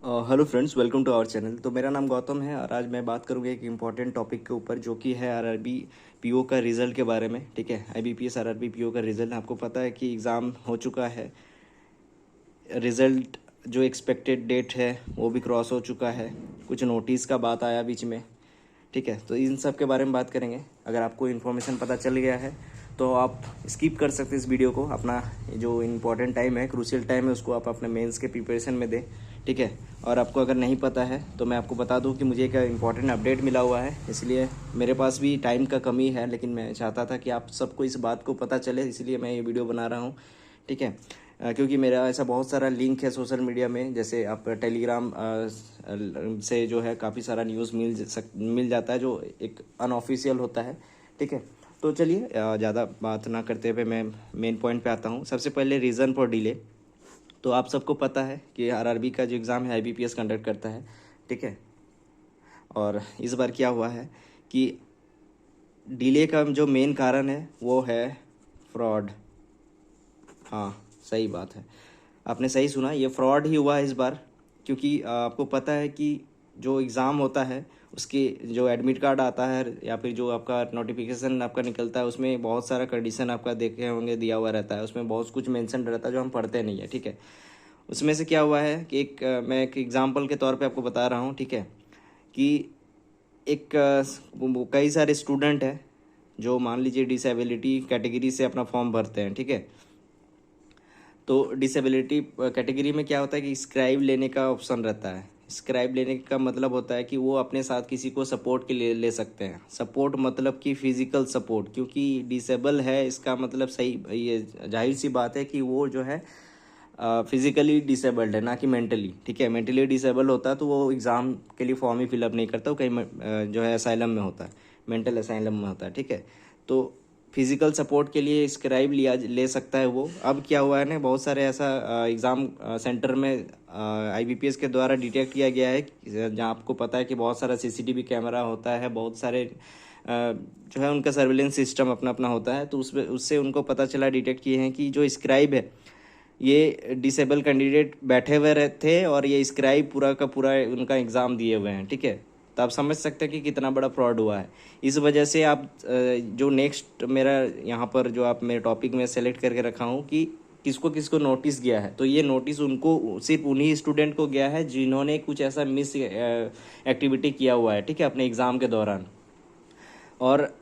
Hello friends, welcome to our channel. तो मेरा नाम गौतम है और आज मैं बात करूँगा एक इम्पॉर्टेंट टॉपिक के ऊपर जो कि है आरआरबी पीओ का रिज़ल्ट के बारे में। ठीक है, आईबीपीएस आरआरबी पीओ का रिज़ल्ट आपको पता है कि एग्ज़ाम हो चुका है। रिज़ल्ट जो एक्सपेक्टेड डेट है वो भी क्रॉस हो चुका है। कुछ नोटिस का बात आया बीच में। ठीक है, तो इन सब के बारे में बात करेंगे। अगर आपको इन्फॉर्मेशन पता चल गया है तो आप स्किप कर सकते हैं इस वीडियो को। अपना जो इम्पोर्टेंट टाइम है, क्रूशियल टाइम है, उसको आप अपने मेंस के प्रिपरेशन में दें। ठीक है, और आपको अगर नहीं पता है तो मैं आपको बता दूं कि मुझे एक इम्पॉर्टेंट अपडेट मिला हुआ है, इसलिए मेरे पास भी टाइम का कमी है, लेकिन मैं चाहता था कि आप सबको इस बात को पता चले, इसलिए मैं ये वीडियो बना रहा हूँ। ठीक है, क्योंकि मेरा ऐसा बहुत सारा लिंक है सोशल मीडिया में, जैसे आप टेलीग्राम से जो है काफ़ी सारा न्यूज़ मिल जाता है जो एक अनऑफिशियल होता है। ठीक है, तो चलिए ज़्यादा बात ना करते हुए मैं मेन पॉइंट पे आता हूँ। सबसे पहले रीज़न फॉर डिले। तो आप सबको पता है कि आरआरबी का जो एग्ज़ाम है आईबीपीएस कंडक्ट करता है। ठीक है, और इस बार क्या हुआ है कि डिले का जो मेन कारण है वो है फ्रॉड। हाँ, सही बात है, आपने सही सुना, ये फ्रॉड ही हुआ है इस बार। क्योंकि आपको पता है कि जो एग्ज़ाम होता है उसके जो एडमिट कार्ड आता है या फिर जो आपका नोटिफिकेशन आपका निकलता है उसमें बहुत सारा कंडीशन आपका देखे होंगे दिया हुआ रहता है। उसमें बहुत कुछ मेंशन रहता है जो हम पढ़ते नहीं है। ठीक है, उसमें से क्या हुआ है कि मैं एक एग्जांपल के तौर पे आपको बता रहा हूँ। ठीक है, कि एक कई सारे स्टूडेंट हैं जो मान लीजिए डिसेबिलिटी कैटेगरी से अपना फॉर्म भरते हैं। ठीक है, तो डिसेबिलिटी कैटेगरी में क्या होता है कि स्क्राइब लेने का ऑप्शन रहता है। स्क्राइब लेने का मतलब होता है कि वो अपने साथ किसी को सपोर्ट के लिए ले सकते हैं। सपोर्ट मतलब कि फिजिकल सपोर्ट, क्योंकि डिसेबल है इसका मतलब सही, ये जाहिर सी बात है कि वो जो है फिजिकली डिसेबल्ड है, ना कि मेंटली। ठीक है, मेंटली डिसेबल होता है तो वो एग्ज़ाम के लिए फॉर्म ही फिलअप नहीं करता, वो कहीं जो है असाइलम में होता है, मेंटल असाइलम में होता है। ठीक है, तो फिजिकल सपोर्ट के लिए स्क्राइब ले सकता है वो। अब क्या हुआ है ना, बहुत सारे ऐसा एग्ज़ाम सेंटर में आईबीपीएस के द्वारा डिटेक्ट किया गया है जहाँ आपको पता है कि बहुत सारा सीसीटीवी कैमरा होता है, बहुत सारे जो है उनका सर्विलेंस सिस्टम अपना अपना होता है। तो उससे उनको पता चला, डिटेक्ट किए हैं कि जो स्क्राइब है ये डिसेबल कैंडिडेट बैठे हुए थे और ये स्क्राइब पूरा का पूरा उनका एग्ज़ाम दिए हुए हैं। ठीक है, तो आप समझ सकते हैं कि कितना बड़ा फ्रॉड हुआ है। इस वजह से आप जो नेक्स्ट मेरा यहाँ पर जो आप मेरे टॉपिक में सेलेक्ट करके रखा हूँ कि किसको किसको नोटिस गया है, तो ये नोटिस उनको सिर्फ उन्हीं स्टूडेंट को गया है जिन्होंने कुछ ऐसा मिस एक्टिविटी किया हुआ है। ठीक है, अपने एग्ज़ाम के दौरान। और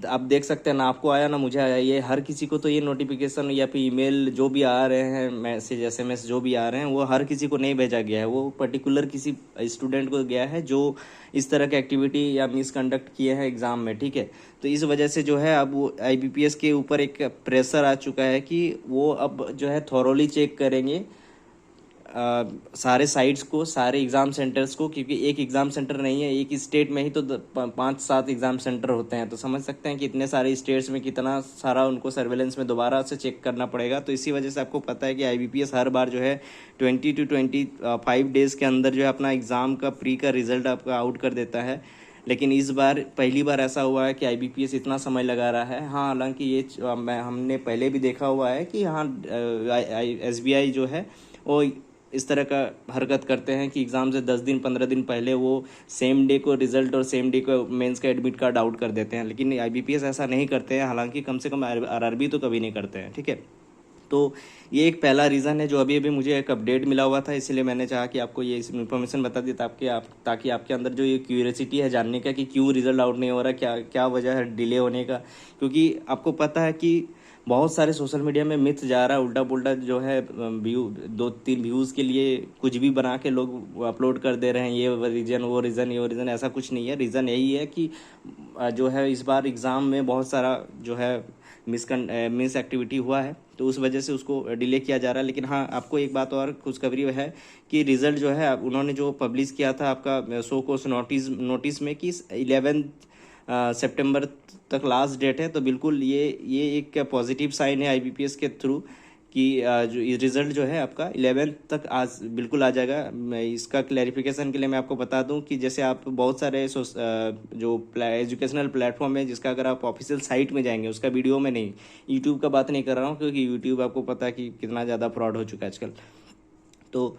आप देख सकते हैं ना, आपको आया ना मुझे आया, ये हर किसी को तो ये नोटिफिकेशन या फिर ईमेल जो भी आ रहे हैं, मैसेज एसएमएस जो भी आ रहे हैं, वो हर किसी को नहीं भेजा गया है, वो पर्टिकुलर किसी स्टूडेंट को गया है जो इस तरह की एक्टिविटी या मिसकंडक्ट किए हैं एग्ज़ाम में। ठीक है, तो इस वजह से जो है अब वो आईबीपीएस के ऊपर एक प्रेशर आ चुका है कि वो अब जो है थॉरोली चेक करेंगे सारे साइट्स को, सारे एग्ज़ाम सेंटर्स को, क्योंकि एक एग्ज़ाम सेंटर नहीं है, एक स्टेट में ही तो 5-7 एग्ज़ाम सेंटर होते हैं। तो समझ सकते हैं कि इतने सारे स्टेट्स में कितना सारा उनको सर्वेलेंस में दोबारा से चेक करना पड़ेगा। तो इसी वजह से आपको पता है कि आईबीपीएस हर बार जो है 20 to 25 डेज़ के अंदर जो है अपना एग्ज़ाम का प्री का रिजल्ट आपका आउट कर देता है। लेकिन इस बार पहली बार ऐसा हुआ है कि आईबीपीएस इतना समय लगा रहा है। हाँ, हालांकि ये हमने पहले भी देखा हुआ है कि हाँ एसबीआई जो है वो इस तरह का हरकत करते हैं कि एग्ज़ाम से 10 दिन 15 दिन पहले वो सेम डे को रिजल्ट और सेम डे को मेंस का एडमिट कार्ड आउट कर देते हैं। लेकिन आईबीपीएस ऐसा नहीं करते हैं, हालांकि कम से कम आरआरबी तो कभी नहीं करते हैं। ठीक है, तो ये एक पहला रीज़न है जो अभी अभी मुझे एक अपडेट मिला हुआ था, इसलिए मैंने चाहा कि आपको ये इन्फॉर्मेशन बता दी ताकि आपके अंदर जो ये क्यूरियोसिटी है जानने का कि क्यों रिजल्ट आउट नहीं हो रहा, क्या क्या वजह है डिले होने का। क्योंकि आपको पता है कि बहुत सारे सोशल मीडिया में मिथ जा रहा है, उल्टा पुल्टा जो है, व्यू 2-3 व्यूज़ के लिए कुछ भी बना के लोग अपलोड कर दे रहे हैं, ये रीज़न वो रीज़न ये वो रीज़न। ऐसा कुछ नहीं है, रीज़न यही है कि जो है इस बार एग्ज़ाम में बहुत सारा जो है मिस एक्टिविटी हुआ है, तो उस वजह से उसको डिले किया जा रहा है। लेकिन हाँ, आपको एक बात और खुशखबरी है कि रिज़ल्ट जो है उन्होंने जो पब्लिश किया था आपका सो कोर्स नोटिस में कि 11 सितंबर तक लास्ट डेट है। तो बिल्कुल ये एक पॉजिटिव साइन है आईबीपीएस के थ्रू कि जो ये रिज़ल्ट जो है आपका 11 तक आज बिल्कुल आ जाएगा। मैं इसका क्लैरिफिकेशन के लिए मैं आपको बता दूं कि जैसे आप बहुत सारे जो एजुकेशनल प्लेटफॉर्म है जिसका अगर आप ऑफिशियल साइट में जाएंगे, उसका वीडियो में नहीं, यूट्यूब का बात नहीं कर रहा हूँ, क्योंकि यूट्यूब आपको पता है कि कितना ज़्यादा फ्रॉड हो चुका है आजकल। तो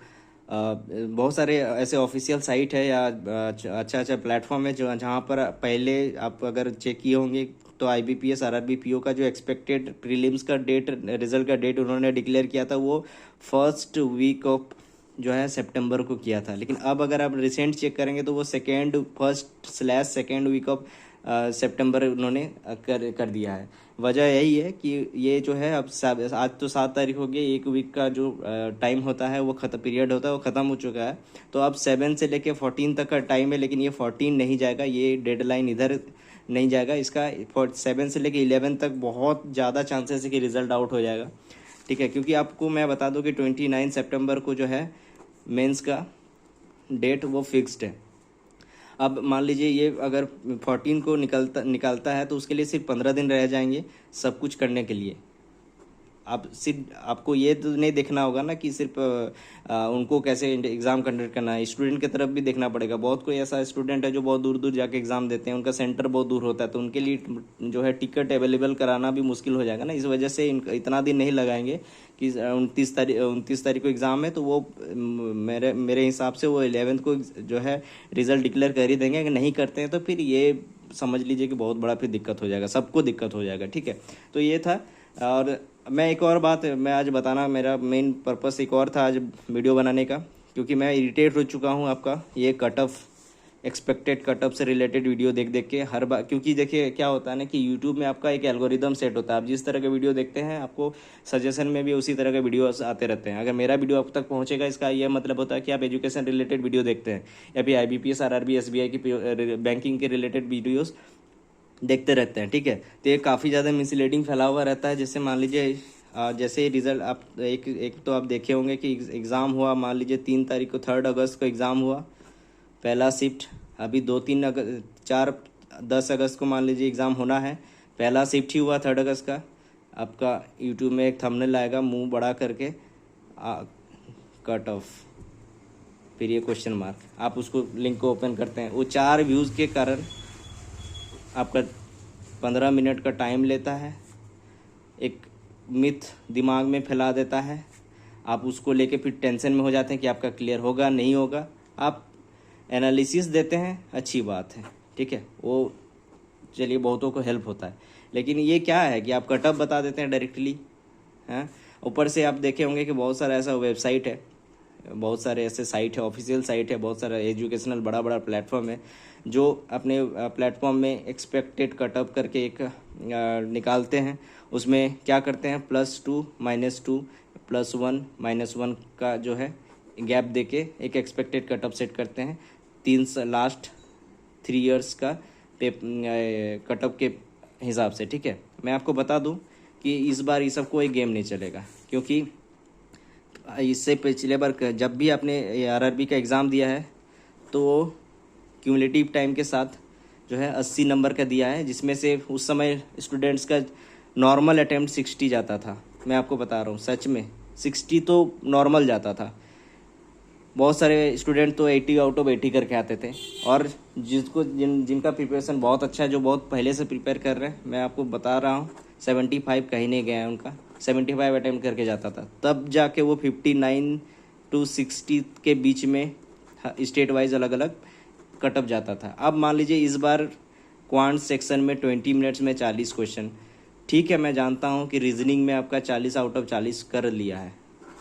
बहुत सारे ऐसे ऑफिशियल साइट है या अच्छा अच्छा प्लेटफॉर्म है जो जहाँ पर पहले आप अगर चेक किए होंगे तो IBPS RRB PO का जो एक्सपेक्टेड प्रीलिम्स का डेट, रिजल्ट का डेट उन्होंने डिक्लेयर किया था वो फर्स्ट वीक ऑफ जो है सितंबर को किया था। लेकिन अब अगर आप रिसेंट चेक करेंगे तो वो फर्स्ट/सेकेंड वीक ऑफ सितंबर उन्होंने कर दिया है। वजह यही है कि ये जो है अब आज तो 7 तारीख हो गई, एक वीक का जो टाइम होता है वो पीरियड होता है वो ख़त्म हो चुका है। तो अब 7 से लेके 14 तक का टाइम है, लेकिन ये 14 नहीं जाएगा, ये डेडलाइन इधर नहीं जाएगा। इसका 7 से लेके 11 तक बहुत ज़्यादा चांसेस है कि रिजल्ट आउट हो जाएगा, ठीक है। क्योंकि आपको मैं बता दूं कि 29 सितंबर को जो है मेंस का डेट वो फिक्स्ड है। अब मान लीजिए ये अगर 14 को निकालता है तो उसके लिए सिर्फ 15 दिन रह जाएंगे सब कुछ करने के लिए। आप सिर्फ आपको ये तो नहीं देखना होगा ना कि सिर्फ उनको कैसे एग्ज़ाम कंडक्ट करना है, स्टूडेंट की तरफ भी देखना पड़ेगा। बहुत कोई ऐसा स्टूडेंट है जो बहुत दूर दूर जाके एग्ज़ाम देते हैं, उनका सेंटर बहुत दूर होता है, तो उनके लिए जो है टिकट अवेलेबल कराना भी मुश्किल हो जाएगा ना। इस वजह से इतना दिन नहीं लगाएंगे कि 29 तारीख को एग्ज़ाम है तो वो मेरे हिसाब से वो 11th को जो है रिज़ल्ट डिक्लेयर कर ही देंगे। अगर नहीं करते हैं तो फिर ये समझ लीजिए कि बहुत बड़ा फिर दिक्कत हो जाएगा, सबको दिक्कत हो जाएगा, ठीक है। तो ये था। और मैं एक और बात मैं आज बताना, मेरा मेन पर्पस एक और था आज वीडियो बनाने का, क्योंकि मैं इरिटेट हो चुका हूँ आपका ये cut off, expected cut off से रिलेटेड वीडियो देख देख के हर बार। क्योंकि देखिए क्या होता है ना कि यूट्यूब में आपका एक एल्गोरिदम सेट होता है, आप जिस तरह के वीडियो देखते हैं आपको सजेशन में भी उसी तरह के वीडियो आते रहते हैं। अगर मेरा वीडियो आप तक पहुँचेगा इसका यह मतलब होता है कि आप एजुकेशन रिलेटेड वीडियो देखते हैं, या फिर IBPS RRB SBI की बैंकिंग के रिलेटेड वीडियोज़ देखते रहते हैं, ठीक है। तो ये काफ़ी ज़्यादा मिसलीडिंग फैला हुआ रहता है। जैसे मान लीजिए जैसे रिज़ल्ट आप एक तो आप देखे होंगे कि एग्ज़ाम हुआ, मान लीजिए 3 तारीख को 3 अगस्त को एग्ज़ाम हुआ पहला शिफ्ट। अभी 10 अगस्त को मान लीजिए एग्ज़ाम होना है, पहला शिफ्ट ही हुआ 3 अगस्त का। आपका यूट्यूब में एक थंबनेल आएगा मुंह बड़ा करके कट ऑफ, फिर ये क्वेश्चन मार्क, आप उसको लिंक को ओपन करते हैं। वो 4 व्यूज़ के कारण आपका 15 मिनट का टाइम लेता है, एक मिथ दिमाग में फैला देता है, आप उसको लेके फिर टेंशन में हो जाते हैं कि आपका क्लियर होगा नहीं होगा। आप एनालिसिस देते हैं, अच्छी बात है, ठीक है, वो चलिए बहुतों को हेल्प होता है। लेकिन ये क्या है कि आप कट ऑफ बता देते हैं डायरेक्टली, हैं। ऊपर से आप देखे होंगे कि बहुत सारा ऐसा वेबसाइट है, बहुत सारे ऐसे साइट है, ऑफिशियल साइट है, बहुत सारा एजुकेशनल बड़ा बड़ा प्लेटफॉर्म है जो अपने प्लेटफॉर्म में एक्सपेक्टेड कट ऑफ करके एक निकालते हैं। उसमें क्या करते हैं +2 -2 +1 -1 का जो है गैप देके एक एक्सपेक्टेड कट ऑफ सेट करते हैं। लास्ट 3 इयर्स का कट ऑफ के हिसाब से, ठीक है। मैं आपको बता दूं कि इस बार ये सब कोई गेम नहीं चलेगा, क्योंकि इससे पिछले बार जब भी आपने RRB का एग्ज़ाम दिया है तो वो क्यूमुलेटिव टाइम के साथ जो है 80 नंबर का दिया है, जिसमें से उस समय स्टूडेंट्स का नॉर्मल अटैम्प्ट 60 जाता था। मैं आपको बता रहा हूँ सच में 60 तो नॉर्मल जाता था। बहुत सारे स्टूडेंट तो 80 आउट ऑफ 80 करके आते थे, और जिनका प्रिपरेशन बहुत अच्छा है, जो बहुत पहले से प्रिपेयर कर रहे हैं, मैं आपको बता रहा हूँ 75 कहीं नहीं गया है उनका, 75 अटैम्प्ट करके जाता था। तब जाके वो 59 to 60 के बीच में स्टेट वाइज अलग अलग कट ऑफ जाता था। अब मान लीजिए इस बार क्वांट सेक्शन में 20 मिनट्स में 40 क्वेश्चन, ठीक है, मैं जानता हूँ कि रीजनिंग में आपका 40 आउट ऑफ 40 कर लिया है,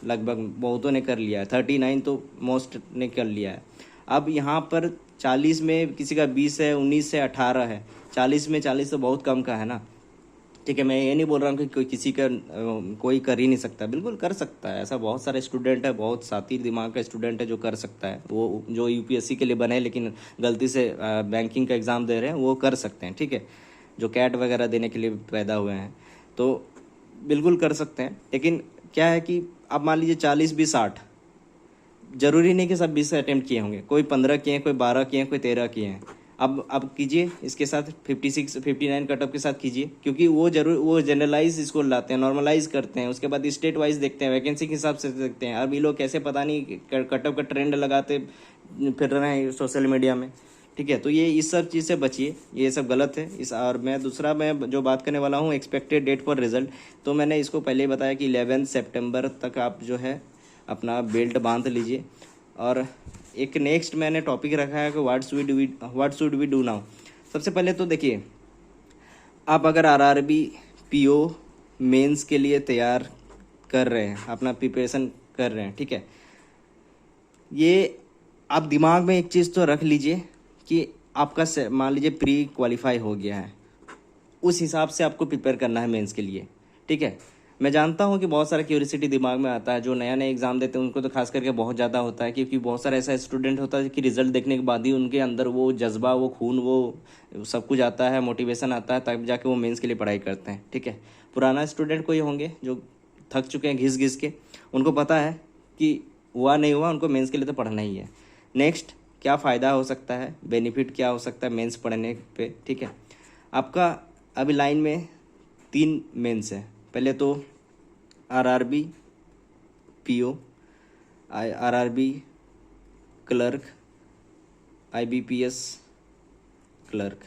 लगभग बहुतों ने कर लिया है, 39 तो मोस्ट ने कर लिया है। अब यहाँ पर 40 में किसी का 20 है, 19 से 18 है, 40 में 40 तो बहुत कम का है ना, ठीक है। मैं ये नहीं बोल रहा हूँ कि कोई कर ही नहीं सकता, बिल्कुल कर सकता है। ऐसा बहुत सारे स्टूडेंट है, बहुत सातिर दिमाग का स्टूडेंट है जो कर सकता है, वो जो UPSC के लिए बने लेकिन गलती से बैंकिंग का एग्ज़ाम दे रहे हैं वो कर सकते हैं, ठीक है, जो कैट वगैरह देने के लिए पैदा हुए हैं तो बिल्कुल कर सकते हैं। लेकिन क्या है कि अब मान लीजिए 40 20 60, जरूरी नहीं कि सब 20 अटैम्प्ट किए होंगे, कोई 15 किए हैं, कोई 12 किए हैं, कोई 13 किए हैं। अब कीजिए इसके साथ 56 59 कट ऑफ के साथ कीजिए, क्योंकि वो जनरलाइज इसको लाते हैं, नॉर्मलाइज करते हैं, उसके बाद स्टेट वाइज देखते हैं, वैकेंसी के हिसाब से देखते हैं। अब ये लोग कैसे पता नहीं कट ऑफ का ट्रेंड लगाते फिर रहे हैं सोशल मीडिया में, ठीक है। तो ये इस सब चीज़ से बचिए, ये सब गलत है। और मैं जो बात करने वाला हूँ एक्सपेक्टेड डेट फॉर रिजल्ट, तो मैंने इसको पहले ही बताया कि 11 सितंबर तक आप जो है अपना बेल्ट बांध लीजिए और एक नेक्स्ट मैंने टॉपिक रखा है कि what should we do now. सबसे पहले तो देखिए, आप अगर आरआरबी पीओ मेंस के लिए तैयार कर रहे हैं, अपना प्रिपरेशन कर रहे हैं, ठीक है, ये आप दिमाग में एक चीज़ तो रख लीजिए कि आपका मान लीजिए प्री क्वालिफाई हो गया है, उस हिसाब से आपको प्रिपेयर करना है मेंस के लिए, ठीक है। मैं जानता हूँ कि बहुत सारा क्यूरियोसिटी दिमाग में आता है, जो नया नया एग्ज़ाम देते हैं उनको तो खास करके बहुत ज़्यादा होता है, क्योंकि बहुत सारा ऐसा स्टूडेंट होता है कि रिजल्ट देखने के बाद ही उनके अंदर वो जज्बा, वो खून, वो सब कुछ आता है, मोटिवेशन आता है, तब जाके वो मेंस के लिए पढ़ाई करते हैं, ठीक है। पुराना स्टूडेंट कोई होंगे जो थक चुके हैं घिस घिस के, उनको पता है कि हुआ नहीं हुआ, उनको मेंस के लिए तो पढ़ना ही है। नेक्स्ट, क्या फ़ायदा हो सकता है, बेनिफिट क्या हो सकता है मेंस पढ़ने पे, ठीक है। आपका अभी लाइन में 3 मेंस है। पहले तो RRB PO, RRB clerk, IBPS clerk,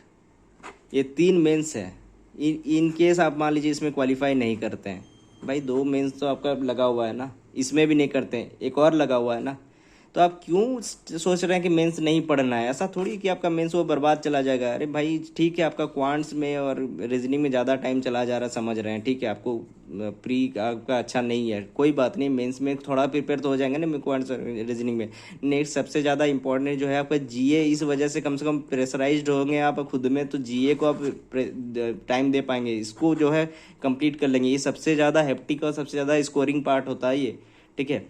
ये 3 मेंस है। इन केस आप मान लीजिए इसमें क्वालिफाई नहीं करते हैं, भाई 2 मेंस तो आपका लगा हुआ है ना, इसमें भी नहीं करते हैं, एक और लगा हुआ है ना, तो आप क्यों सोच रहे हैं कि मेंस नहीं पढ़ना है? ऐसा थोड़ी कि आपका मेंस वो बर्बाद चला जाएगा। अरे भाई ठीक है, आपका क्वांट्स में और रीजनिंग में ज़्यादा टाइम चला जा रहा है, समझ रहे हैं, ठीक है, आपको प्री आपका अच्छा नहीं है, कोई बात नहीं, मेंस में थोड़ा प्रिपेयर तो हो जाएंगे ना क्वांट्स और रीजनिंग में। नेक्स्ट सबसे ज़्यादा इंपॉर्टेंट जो है आपका जीए, इस वजह से कम प्रेशराइज्ड होंगे आप खुद में, तो जीए को आप टाइम दे पाएंगे, इसको जो है कंप्लीट कर लेंगे। ये सबसे ज़्यादा हेप्टिक और सबसे ज़्यादा स्कोरिंग पार्ट होता है ये, ठीक है।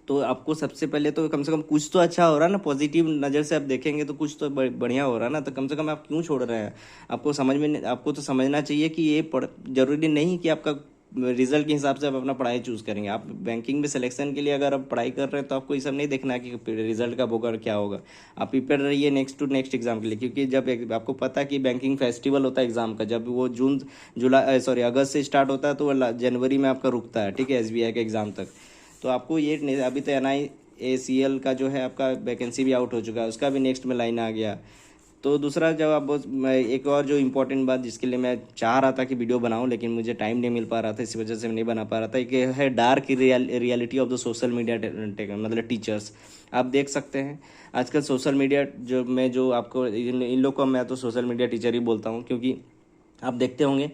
तो आपको सबसे पहले तो कम से कम कुछ तो अच्छा हो रहा है ना, पॉजिटिव नज़र से आप देखेंगे तो कुछ तो बढ़िया हो रहा है ना, तो कम से कम आप क्यों छोड़ रहे हैं? आपको तो समझना चाहिए कि ये जरूरी नहीं कि आपका रिजल्ट के हिसाब से आप अपना पढ़ाई चूज़ करेंगे। आप बैंकिंग में सिलेक्शन के लिए अगर आप पढ़ाई कर रहे हैं तो आपको ये सब नहीं देखना है कि रिजल्ट कब होगा और क्या होगा। आप प्रिपेयर रहिए नेक्स्ट टू नेक्स्ट एग्जाम के लिए, क्योंकि जब आपको पता है कि बैंकिंग फेस्टिवल होता है एग्जाम का, जब वो अगस्त से स्टार्ट होता है तो वो जनवरी में आपका रुकता है, ठीक है, एसबीआई के एग्ज़ाम तक। तो आपको ये अभी तो NIACL का जो है आपका वैकेंसी भी आउट हो चुका है, उसका भी नेक्स्ट में लाइन आ गया। तो दूसरा जब आप एक और जो इम्पोर्टेंट बात जिसके लिए मैं चाह रहा था कि वीडियो बनाऊं, लेकिन मुझे टाइम नहीं मिल पा रहा था, इसी वजह से मैं नहीं बना पा रहा था, एक है dark reality of the social media, मतलब टीचर्स। आप देख सकते हैं आजकल सोशल मीडिया जो आपको इन लोग को मैं तो सोशल मीडिया टीचर ही बोलता हूँ, क्योंकि आप देखते होंगे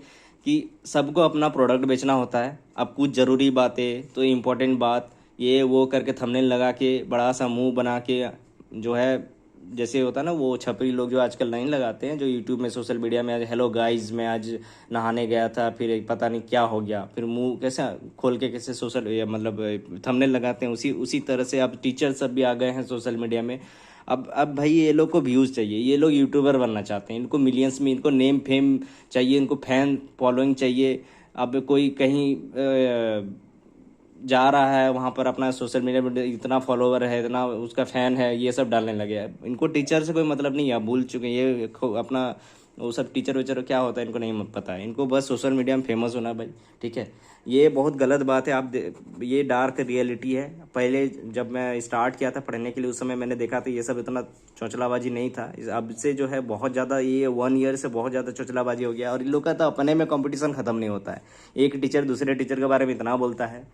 कि सबको अपना प्रोडक्ट बेचना होता है। अब कुछ ज़रूरी बातें तो इम्पोर्टेंट बात ये वो करके थंबनेल लगा के बड़ा सा मुंह बना के, जो है जैसे होता है ना वो छपरी लोग जो आजकल लाइन लगाते हैं, जो यूट्यूब में सोशल मीडिया में, आज हेलो गाइज मैं आज नहाने गया था, फिर पता नहीं क्या हो गया, फिर मुंह कैसे खोल के कैसे मतलब थंबनेल लगाते हैं, उसी तरह से अब टीचर सब भी आ गए हैं सोशल मीडिया में। अब भाई ये लोग को व्यूज़ चाहिए, ये लोग यूट्यूबर बनना चाहते हैं, इनको मिलियंस में, इनको नेम फेम चाहिए, इनको फैन फॉलोइंग चाहिए। अब कोई कहीं जा रहा है वहाँ पर अपना सोशल मीडिया पर इतना फॉलोवर है, इतना उसका फ़ैन है, ये सब डालने लगे हैं। इनको टीचर से कोई मतलब नहीं है, आप भूल चुके हैं ये अपना वो सब टीचर वीचर क्या होता है इनको नहीं पता है, इनको बस सोशल मीडिया में फेमस होना भाई, ठीक है। ये बहुत गलत बात है। ये डार्क रियलिटी है। पहले जब मैं स्टार्ट किया था पढ़ने के लिए, उस समय मैंने देखा था ये सब इतना चौचलाबाजी नहीं था। अब से जो है बहुत ज़्यादा, ये 1 ईयर से बहुत ज़्यादा चौचलाबाजी हो गया, और इन लोग का तो अपने में कंपटीशन ख़त्म नहीं होता है। एक टीचर दूसरे टीचर के बारे में इतना बोलता है,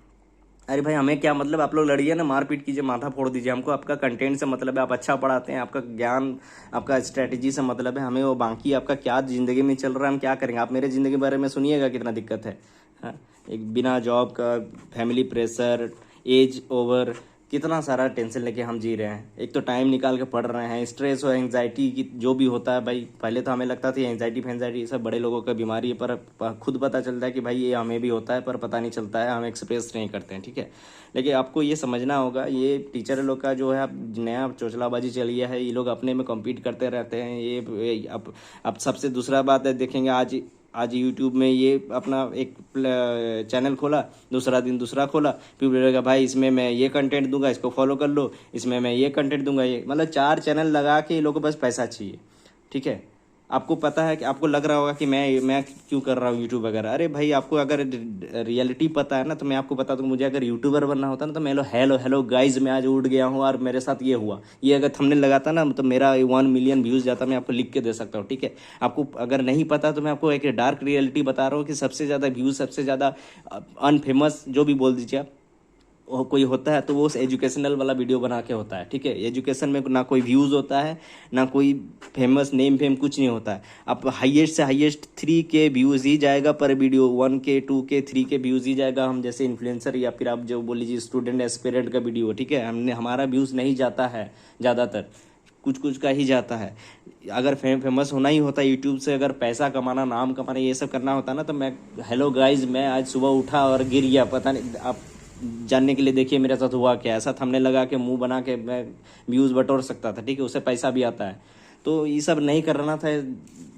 अरे भाई हमें क्या मतलब, आप लोग लड़िए ना, मारपीट कीजिए, माथा फोड़ दीजिए, हमको आपका कंटेंट से मतलब है, आप अच्छा पढ़ाते हैं, आपका ज्ञान, आपका स्ट्रेटजी से मतलब है, हमें वो बाकी आपका क्या ज़िंदगी में चल रहा है हम क्या करेंगे। आप मेरे ज़िंदगी के बारे में सुनिएगा कितना दिक्कत है, हाँ? एक बिना जॉब का, फैमिली प्रेशर, एज ओवर, कितना सारा टेंशन लेके हम जी रहे हैं। एक तो टाइम निकाल के पढ़ रहे हैं, स्ट्रेस और एंग्जाइटी की जो भी होता है भाई, पहले तो हमें लगता था एंग्जाइटी फैंजाइटी ये सब बड़े लोगों का बीमारी है, पर खुद पता चलता है कि भाई ये हमें भी होता है, पर पता नहीं चलता है, हम एक्सप्रेस नहीं करते हैं, ठीक है। लेकिन आपको ये समझना होगा, ये टीचर लोग का जो है अब नया चोचलाबाजी चली है, ये लोग अपने में कम्पीट करते रहते हैं। ये अब सबसे दूसरा बात है, देखेंगे आज यूट्यूब में ये अपना एक चैनल खोला, दूसरा दिन दूसरा खोला, फिर बोलेगा भाई इसमें मैं ये कंटेंट दूंगा, इसको फॉलो कर लो, इसमें मैं ये कंटेंट दूंगा, ये मतलब 4 चैनल लगा के ये लोगों को बस पैसा चाहिए, ठीक है। आपको पता है कि आपको लग रहा होगा कि मैं क्यों कर रहा हूँ यूट्यूब वगैरह। अरे भाई आपको अगर रियलिटी पता है ना, तो मैं आपको बता दूँ, मुझे अगर यूट्यूबर बनना होता ना तो मैं हेलो हेलो गाइज मैं आज उठ गया हूँ और मेरे साथ ये हुआ, ये अगर थंबनेल लगाता ना तो मेरा 1 मिलियन व्यूज़ जाता, मैं आपको लिख के दे सकता हूँ, ठीक है। आपको अगर नहीं पता तो मैं आपको एक डार्क रियलिटी बता रहा हूँ कि सबसे ज़्यादा व्यूज़, सबसे ज़्यादा अनफेमस जो भी बोल दीजिए आप, कोई होता है तो वो एजुकेशनल वाला वीडियो बना के होता है, ठीक है। एजुकेशन में ना कोई व्यूज़ होता है, ना कोई फेमस नेम फेम कुछ नहीं होता है। अब हाईएस्ट से हाईएस्ट 3K व्यूज़ ही जाएगा पर video, 1K 2K 3K views ही जाएगा। हम जैसे इन्फ्लुएंसर या फिर आप जो बोल लीजिए स्टूडेंट एस्पिरेंट का वीडियो, ठीक है, हमारा व्यूज़ नहीं जाता है ज़्यादातर, कुछ कुछ का ही जाता है। अगर फेमस होना ही होता यूट्यूब से, अगर पैसा कमाना, नाम कमाना, ये सब करना होता ना, तो मैं, हेलो गाइज, मैं आज सुबह उठा और गिर गया, पता नहीं, आप जानने के लिए देखिए मेरे साथ हुआ क्या। ऐसा थंबनेल लगा के मुंह बना के मैं व्यूज़ बटोर सकता था, ठीक है, उससे पैसा भी आता है। तो ये सब नहीं करना था,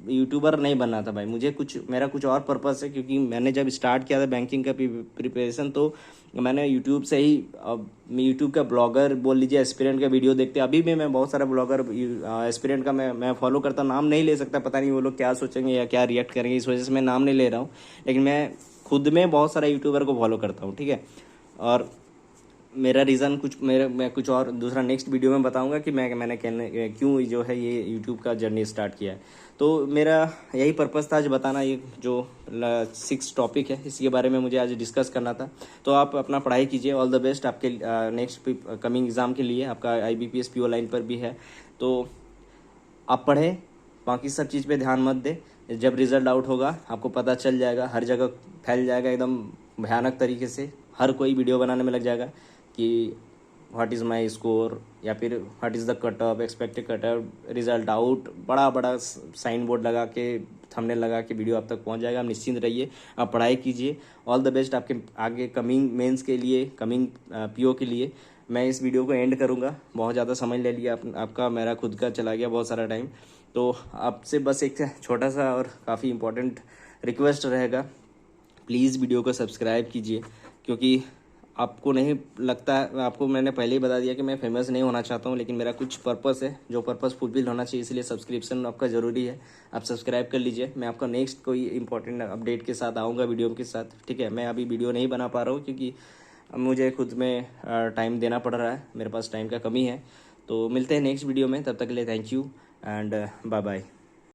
यूट्यूबर नहीं बनना था भाई मुझे। मेरा कुछ और पर्पस है, क्योंकि मैंने जब स्टार्ट किया था बैंकिंग का प्रिपरेशन, तो मैंने यूट्यूब से ही, मैं यूट्यूब का ब्लॉगर बोल लीजिए, एस्पिरेंट का वीडियो देखते, अभी भी मैं बहुत सारा ब्लॉगर एस्पिरेंट का मैं फॉलो करता हूँ। नाम नहीं ले सकता, पता नहीं वो लोग क्या सोचेंगे या क्या रिएक्ट करेंगे, इस वजह से मैं नाम नहीं ले रहा हूँ, लेकिन मैं खुद में बहुत सारा यूट्यूबर को फॉलो करता हूँ, ठीक है। और मेरा रीज़न मैं कुछ और दूसरा नेक्स्ट वीडियो में बताऊंगा कि मैंने क्यों जो है ये यूट्यूब का जर्नी स्टार्ट किया है। तो मेरा यही पर्पस था आज बताना, ये जो 6 टॉपिक है इसके बारे में मुझे आज डिस्कस करना था। तो आप अपना पढ़ाई कीजिए, ऑल द बेस्ट आपके नेक्स्ट कमिंग एग्ज़ाम के लिए। आपका IBPS PO लाइन पर भी है, तो आप पढ़ें, बाकी सब चीज़ पे ध्यान मत दें। जब रिजल्ट आउट होगा आपको पता चल जाएगा, हर जगह फैल जाएगा एकदम भयानक तरीके से, हर कोई वीडियो बनाने में लग जाएगा कि व्हाट इज़ माई स्कोर, या फिर what is the cut off, expected cut off, result out, बड़ा बड़ा साइन बोर्ड लगा के, थंबनेल लगा के वीडियो आप तक पहुंच जाएगा। आप निश्चिंत रहिए, आप पढ़ाई कीजिए। ऑल द बेस्ट आपके आगे कमिंग मेंस के लिए, कमिंग PO के लिए। मैं इस वीडियो को एंड करूंगा, बहुत ज़्यादा समय ले लिया आपका, मेरा खुद का चला गया बहुत सारा टाइम। तो आपसे बस एक छोटा सा और काफ़ी इम्पोर्टेंट रिक्वेस्ट रहेगा, प्लीज़ वीडियो को सब्सक्राइब कीजिए, क्योंकि आपको नहीं लगता है, आपको मैंने पहले ही बता दिया कि मैं फेमस नहीं होना चाहता हूँ, लेकिन मेरा कुछ पर्पस है, जो पर्पस फुलफिल होना चाहिए, इसलिए सब्सक्रिप्शन आपका ज़रूरी है। आप सब्सक्राइब कर लीजिए। मैं आपका नेक्स्ट कोई इंपॉर्टेंट अपडेट के साथ आऊँगा, वीडियो के साथ, ठीक है। मैं अभी वीडियो नहीं बना पा रहा हूँ क्योंकि मुझे खुद में टाइम देना पड़ रहा है, मेरे पास टाइम का कमी है। तो मिलते हैं नेक्स्ट वीडियो में, तब तक के लिए thank you and bye bye.